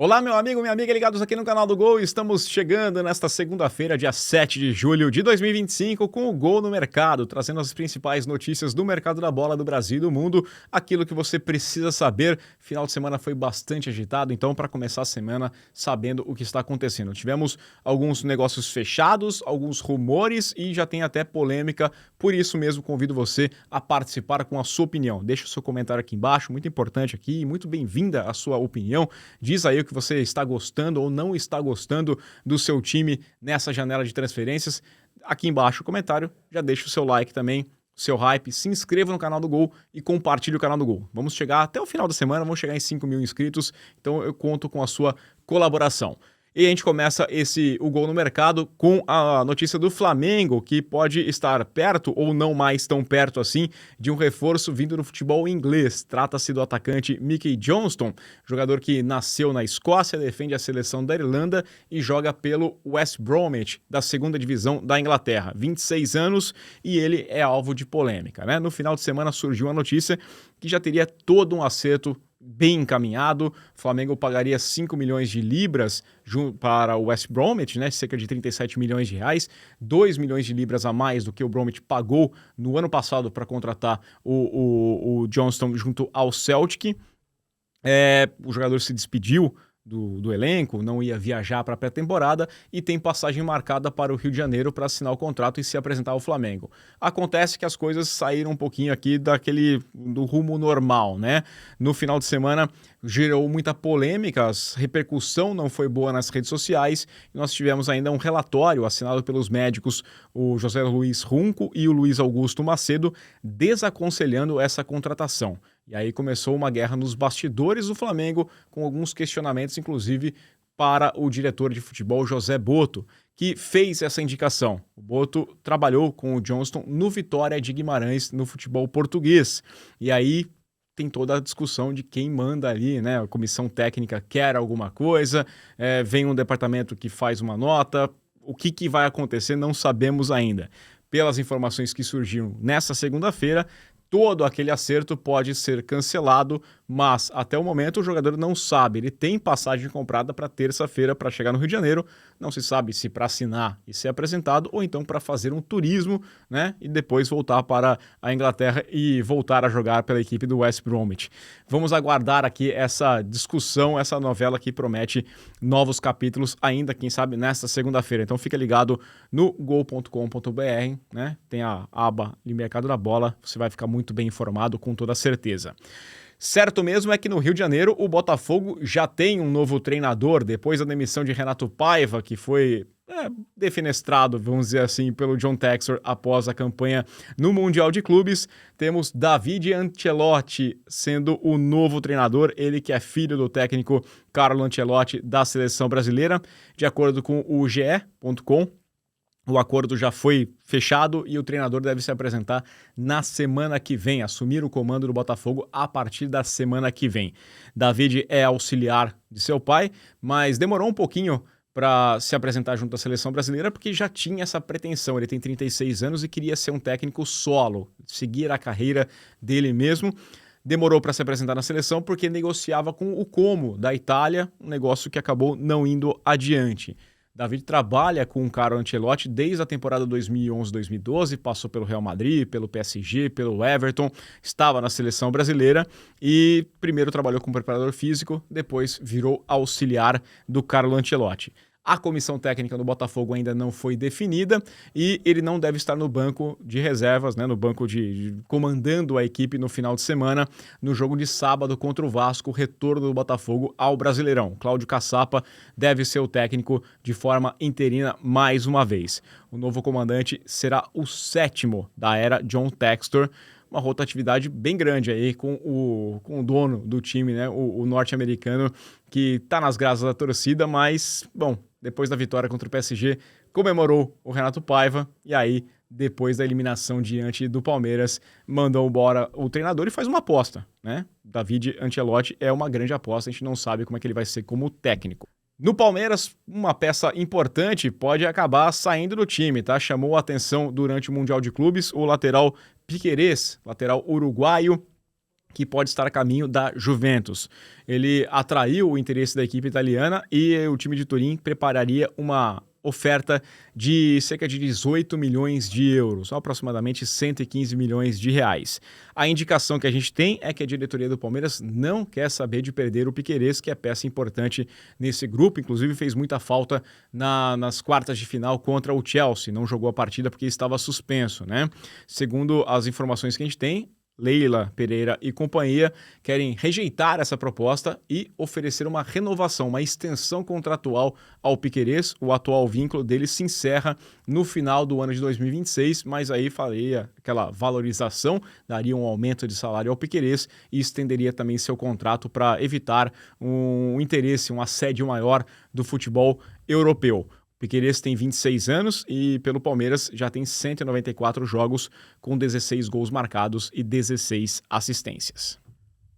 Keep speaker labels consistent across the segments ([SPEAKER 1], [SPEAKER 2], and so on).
[SPEAKER 1] Olá, meu amigo, minha amiga, ligados aqui no canal do Gol. Estamos chegando nesta segunda-feira, dia 7 de julho de 2025, com o Gol no Mercado, trazendo as principais notícias do mercado da bola do Brasil e do mundo, aquilo que você precisa saber. Final de semana foi bastante agitado, então, para começar a semana sabendo o que está acontecendo. Tivemos alguns negócios fechados, alguns rumores e já tem até polêmica. Por isso mesmo, convido você a participar com a sua opinião. Deixa o seu comentário aqui embaixo, muito importante aqui, muito bem-vinda a sua opinião. Diz aí o que você está gostando ou não está gostando do seu time nessa janela de transferências. Aqui embaixo o comentário, já deixa o seu like também, seu hype, se inscreva no canal do Gol e compartilhe o canal do Gol. Vamos chegar até o final da semana, vamos chegar em 5 mil inscritos, então eu conto com a sua colaboração. E a gente começa o Gol no Mercado com a notícia do Flamengo, que pode estar perto ou não mais tão perto assim de um reforço vindo do futebol inglês. Trata-se do atacante Mickey Johnston, jogador que nasceu na Escócia, defende a seleção da Irlanda e joga pelo West Bromwich, da segunda divisão da Inglaterra. 26 anos e ele é alvo de polêmica, né? No final de semana surgiu a notícia que já teria todo um acerto bem encaminhado. O Flamengo pagaria 5 milhões de libras para o West Bromwich, né, cerca de 37 milhões de reais, 2 milhões de libras a mais do que o Bromwich pagou no ano passado para contratar o Johnston junto ao Celtic. O jogador se despediu do elenco, não ia viajar para a pré-temporada e tem passagem marcada para o Rio de Janeiro para assinar o contrato e se apresentar ao Flamengo. Acontece que as coisas saíram um pouquinho aqui do rumo normal, né? No final de semana gerou muita polêmica, a repercussão não foi boa nas redes sociais e nós tivemos ainda um relatório assinado pelos médicos, o José Luiz Runco e o Luiz Augusto Macedo, desaconselhando essa contratação. E aí começou uma guerra nos bastidores do Flamengo, com alguns questionamentos, inclusive, para o diretor de futebol, José Boto, que fez essa indicação. O Boto trabalhou com o Johnston no Vitória de Guimarães, no futebol português. E aí tem toda a discussão de quem manda ali, né? A comissão técnica quer alguma coisa, vem um departamento que faz uma nota. O que vai acontecer não sabemos ainda. Pelas informações que surgiram nessa segunda-feira, todo aquele acerto pode ser cancelado, mas até o momento o jogador não sabe. Ele tem passagem comprada para terça-feira para chegar no Rio de Janeiro. Não se sabe se para assinar e ser apresentado ou então para fazer um turismo, né? E depois voltar para a Inglaterra e voltar a jogar pela equipe do West Bromwich. Vamos aguardar aqui essa discussão, essa novela que promete novos capítulos ainda, quem sabe, nesta segunda-feira. Então fica ligado no gol.com.br, né? Tem a aba de Mercado da Bola, você vai ficar muito bem informado com toda certeza. Certo mesmo é que no Rio de Janeiro o Botafogo já tem um novo treinador, depois da demissão de Renato Paiva, que foi defenestrado, vamos dizer assim, pelo John Textor após a campanha no Mundial de Clubes. Temos David Ancelotti sendo o novo treinador, ele que é filho do técnico Carlo Ancelotti da seleção brasileira. De acordo com o GE.com, o acordo já foi fechado e o treinador deve se apresentar na semana que vem, assumir o comando do Botafogo a partir da semana que vem. David é auxiliar de seu pai, mas demorou um pouquinho para se apresentar junto à seleção brasileira porque já tinha essa pretensão. Ele tem 36 anos e queria ser um técnico solo, seguir a carreira dele mesmo. Demorou para se apresentar na seleção porque negociava com o Como da Itália, um negócio que acabou não indo adiante. David trabalha com o Carlo Ancelotti desde a temporada 2011-2012, passou pelo Real Madrid, pelo PSG, pelo Everton, estava na seleção brasileira e primeiro trabalhou como preparador físico, depois virou auxiliar do Carlo Ancelotti. A comissão técnica do Botafogo ainda não foi definida e ele não deve estar no banco de reservas, né, no banco de comandando a equipe no final de semana, no jogo de sábado contra o Vasco, retorno do Botafogo ao Brasileirão. Cláudio Caçapa deve ser o técnico de forma interina mais uma vez. O novo comandante será o 7º da era John Textor, uma rotatividade bem grande aí com o dono do time, né, o norte-americano, que está nas graças da torcida, mas, bom, depois da vitória contra o PSG, comemorou o Renato Paiva e aí, depois da eliminação diante do Palmeiras, mandou embora o treinador e faz uma aposta, né? David Ancelotti é uma grande aposta, a gente não sabe como é que ele vai ser como técnico. No Palmeiras, uma peça importante pode acabar saindo do time, tá? Chamou a atenção durante o Mundial de Clubes o lateral Piquerez, lateral uruguaio, que pode estar a caminho da Juventus. Ele atraiu o interesse da equipe italiana e o time de Turim prepararia uma oferta de cerca de 18 milhões de euros, aproximadamente 115 milhões de reais. A indicação que a gente tem é que a diretoria do Palmeiras não quer saber de perder o Piquerez, que é peça importante nesse grupo, inclusive fez muita falta nas quartas de final contra o Chelsea, não jogou a partida porque estava suspenso, né? Segundo as informações que a gente tem, Leila Pereira e companhia querem rejeitar essa proposta e oferecer uma renovação, uma extensão contratual ao Piquerez. O atual vínculo dele se encerra no final do ano de 2026, mas aí faria aquela valorização, daria um aumento de salário ao Piquerez e estenderia também seu contrato para evitar um interesse, um assédio maior do futebol europeu. Piquerez tem 26 anos e pelo Palmeiras já tem 194 jogos com 16 gols marcados e 16 assistências.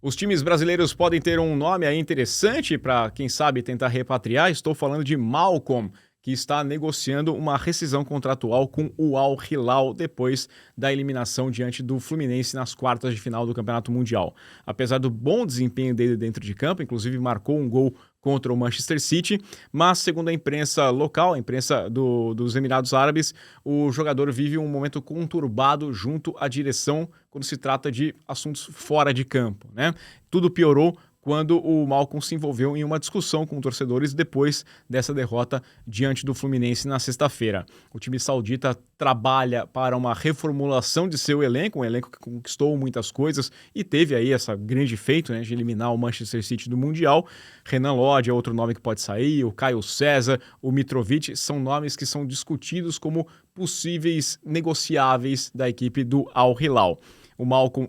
[SPEAKER 1] Os times brasileiros podem ter um nome aí interessante para, quem sabe, tentar repatriar. Estou falando de Malcom, que está negociando uma rescisão contratual com o Al Hilal depois da eliminação diante do Fluminense nas quartas de final do Campeonato Mundial. Apesar do bom desempenho dele dentro de campo, inclusive marcou um gol contra o Manchester City, mas segundo a imprensa local, a imprensa dos Emirados Árabes, o jogador vive um momento conturbado junto à direção quando se trata de assuntos fora de campo, né? Tudo piorou quando o Malcom se envolveu em uma discussão com torcedores depois dessa derrota diante do Fluminense na sexta-feira. O time saudita trabalha para uma reformulação de seu elenco, um elenco que conquistou muitas coisas e teve aí esse grande feito, né, de eliminar o Manchester City do Mundial. Renan Lodge é outro nome que pode sair, o Caio César, o Mitrovic, são nomes que são discutidos como possíveis negociáveis da equipe do Al Hilal. O Malcom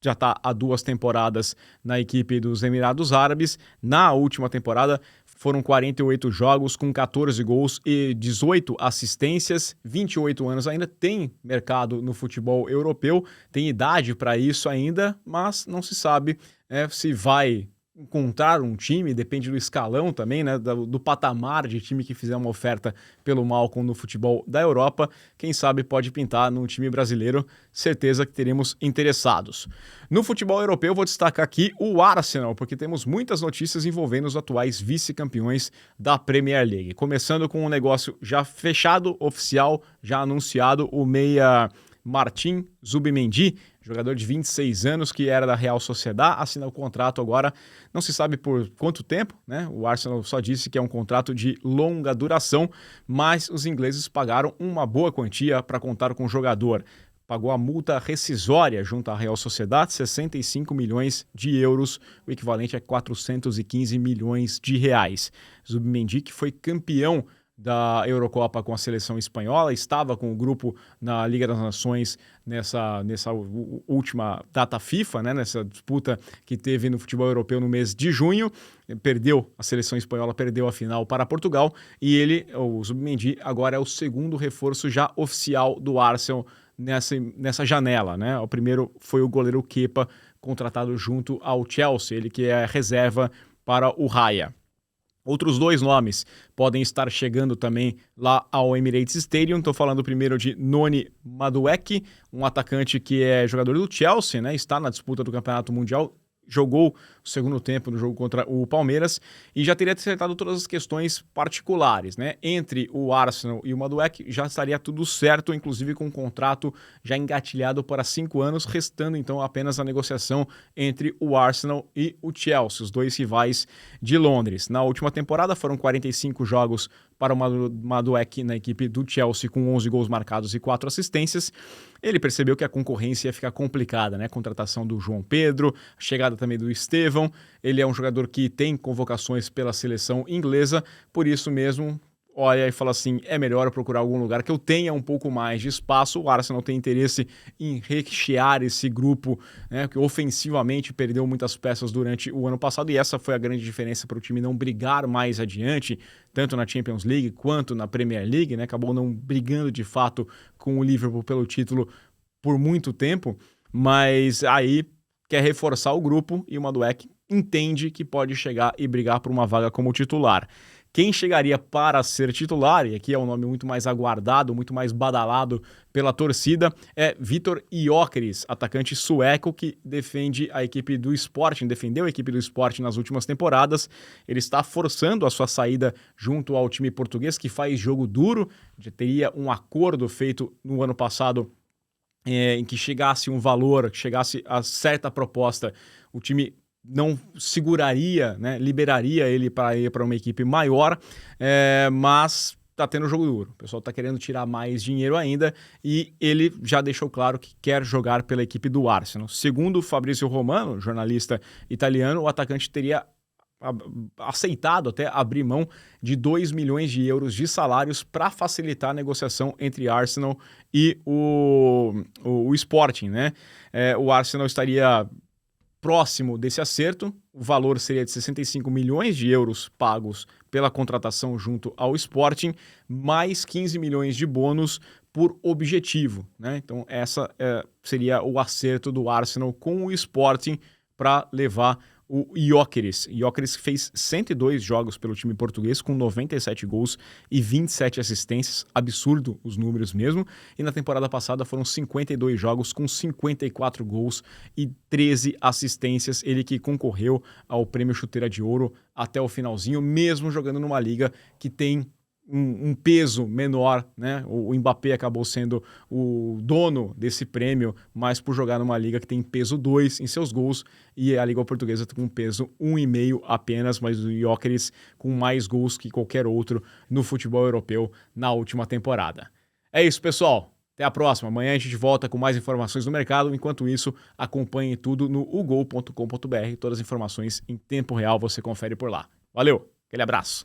[SPEAKER 1] já está há 2 temporadas na equipe dos Emirados Árabes. Na última temporada foram 48 jogos com 14 gols e 18 assistências. 28 anos ainda, tem mercado no futebol europeu, tem idade para isso ainda, mas não se sabe se vai encontrar um time, depende do escalão também, né, do patamar de time que fizer uma oferta pelo Malcom no futebol da Europa. Quem sabe pode pintar num time brasileiro, certeza que teremos interessados. No futebol europeu, vou destacar aqui o Arsenal, porque temos muitas notícias envolvendo os atuais vice-campeões da Premier League. Começando com um negócio já fechado, oficial, já anunciado, o meia Martin Zubimendi, jogador de 26 anos que era da Real Sociedad, assina o contrato agora, não se sabe por quanto tempo, né? O Arsenal só disse que é um contrato de longa duração, mas os ingleses pagaram uma boa quantia para contar com o jogador. Pagou a multa rescisória junto à Real Sociedad, 65 milhões de euros, o equivalente a 415 milhões de reais. Zubimendi, que foi campeão da Eurocopa com a seleção espanhola, estava com o grupo na Liga das Nações nessa última data FIFA, né, nessa disputa que teve no futebol europeu no mês de junho, a seleção espanhola perdeu a final para Portugal e ele, o Zubimendi, agora é o segundo reforço já oficial do Arsenal nessa janela, né? O primeiro foi o goleiro Kepa, contratado junto ao Chelsea, ele que é reserva para o Raya. Outros 2 nomes podem estar chegando também lá ao Emirates Stadium. Estou falando primeiro de Noni Madueke, um atacante que é jogador do Chelsea, né? Está na disputa do Campeonato Mundial, jogou o segundo tempo no jogo contra o Palmeiras e já teria acertado todas as questões particulares, né? Entre o Arsenal e o Madueke já estaria tudo certo, inclusive com um contrato já engatilhado para 5 anos, restando então apenas a negociação entre o Arsenal e o Chelsea, os 2 rivais de Londres. Na última temporada foram 45 jogos para o Madueke na equipe do Chelsea, com 11 gols marcados e 4 assistências. Ele percebeu que a concorrência ia ficar complicada, né? Contratação do João Pedro, chegada também do Estevão. Ele é um jogador que tem convocações pela seleção inglesa, por isso mesmo olha e fala assim, é melhor eu procurar algum lugar que eu tenha um pouco mais de espaço. O Arsenal tem interesse em rechear esse grupo, né, que ofensivamente perdeu muitas peças durante o ano passado, e essa foi a grande diferença para o time não brigar mais adiante, tanto na Champions League quanto na Premier League, né, acabou não brigando de fato com o Liverpool pelo título por muito tempo, mas aí quer reforçar o grupo e o Madueke entende que pode chegar e brigar por uma vaga como titular. Quem chegaria para ser titular, e aqui é um nome muito mais aguardado, muito mais badalado pela torcida, é Vitor Gyökeres, atacante sueco que defendeu a equipe do Sporting nas últimas temporadas. Ele está forçando a sua saída junto ao time português, que faz jogo duro. Já teria um acordo feito no ano passado em que chegasse um valor, que chegasse a certa proposta, o time não seguraria, né, liberaria ele para ir para uma equipe maior, mas tá tendo jogo duro. O pessoal tá querendo tirar mais dinheiro ainda e ele já deixou claro que quer jogar pela equipe do Arsenal. Segundo Fabrizio Romano, jornalista italiano, o atacante teria aceitado até abrir mão de 2 milhões de euros de salários para facilitar a negociação entre Arsenal e o Sporting, né? O Arsenal estaria próximo desse acerto, o valor seria de 65 milhões de euros pagos pela contratação junto ao Sporting, mais 15 milhões de bônus por objetivo, né? Então essa seria o acerto do Arsenal com o Sporting para levar o Gyökeres. Gyökeres fez 102 jogos pelo time português, com 97 gols e 27 assistências, absurdo os números mesmo, e na temporada passada foram 52 jogos com 54 gols e 13 assistências, ele que concorreu ao Prêmio Chuteira de Ouro até o finalzinho, mesmo jogando numa liga que tem um peso menor, né? O Mbappé acabou sendo o dono desse prêmio, mas por jogar numa liga que tem peso 2 em seus gols, e a Liga Portuguesa com peso 1,5 apenas, mas o Gyökeres com mais gols que qualquer outro no futebol europeu na última temporada. É isso, pessoal. Até a próxima. Amanhã a gente volta com mais informações do mercado. Enquanto isso, acompanhe tudo no ugol.com.br. Todas as informações em tempo real você confere por lá. Valeu, aquele abraço.